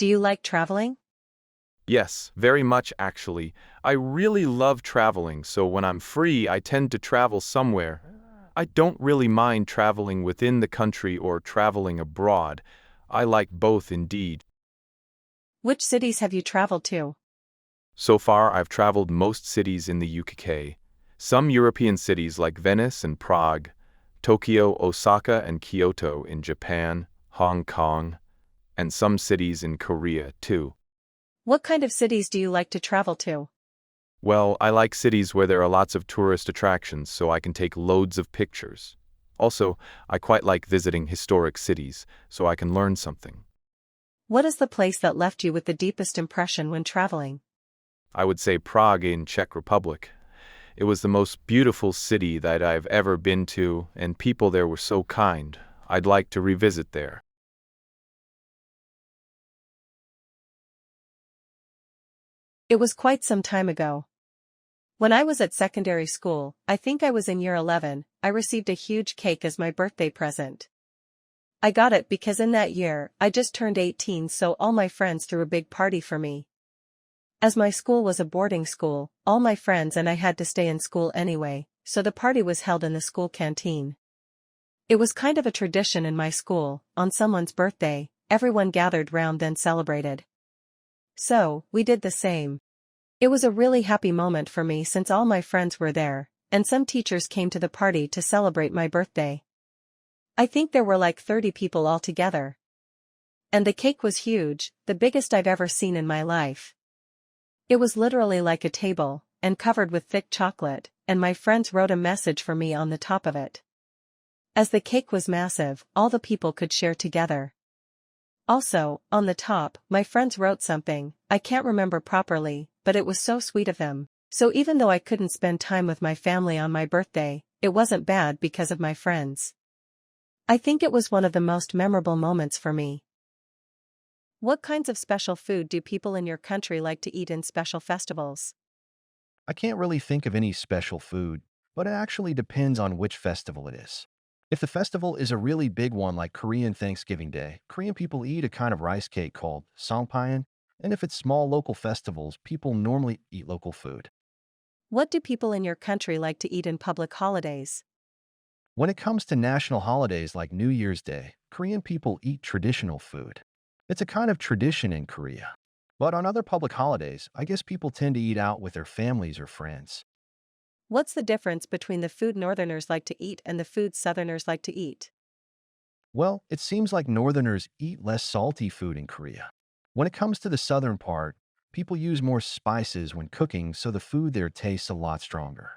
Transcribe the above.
Do you like traveling? Yes, very much actually. I really love traveling, so when I'm free, I tend to travel somewhere. I don't really mind traveling within the country or traveling abroad. I like both indeed. Which cities have you traveled to? So far, I've traveled most cities in the UK, some European cities like Venice and Prague, Tokyo, Osaka, and Kyoto in Japan, Hong Kong, and some cities in Korea too. What kind of cities do you like to travel to? Well, I like cities where there are lots of tourist attractions so I can take loads of pictures. Also, I quite like visiting historic cities so I can learn something. What is the place that left you with the deepest impression when traveling? I would say Prague in Czech Republic. It was the most beautiful city that I've ever been to, and people there were so kind. I'd like to revisit there. It was quite some time ago. When I was at secondary school, I think I was in year 11, I received a huge cake as my birthday present. I got it because in that year, I just turned 18, so all my friends threw a big party for me. As my school was a boarding school, all my friends and I had to stay in school anyway, so the party was held in the school canteen. It was kind of a tradition in my school, on someone's birthday, everyone gathered round then celebrated. So, we did the same. It was a really happy moment for me since all my friends were there, and some teachers came to the party to celebrate my birthday. I think there were like 30 people altogether. And the cake was huge, the biggest I've ever seen in my life. It was literally like a table, and covered with thick chocolate, and my friends wrote a message for me on the top of it. As the cake was massive, all the people could share together. Also, on the top, my friends wrote something, I can't remember properly, but it was so sweet of them. So even though I couldn't spend time with my family on my birthday, it wasn't bad because of my friends. I think it was one of the most memorable moments for me. What kinds of special food do people in your country like to eat in special festivals? I can't really think of any special food, but it actually depends on which festival it is. If the festival is a really big one like Korean Thanksgiving Day, Korean people eat a kind of rice cake called songpyeon, and if it's small local festivals, people normally eat local food. What do people in your country like to eat in public holidays? When it comes to national holidays like New Year's Day, Korean people eat traditional food. It's a kind of tradition in Korea. But on other public holidays, I guess people tend to eat out with their families or friends. What's the difference between the food northerners like to eat and the food southerners like to eat? Well, it seems like Northerners eat less salty food in Korea. When it comes to the southern part, people use more spices when cooking, so the food there tastes a lot stronger.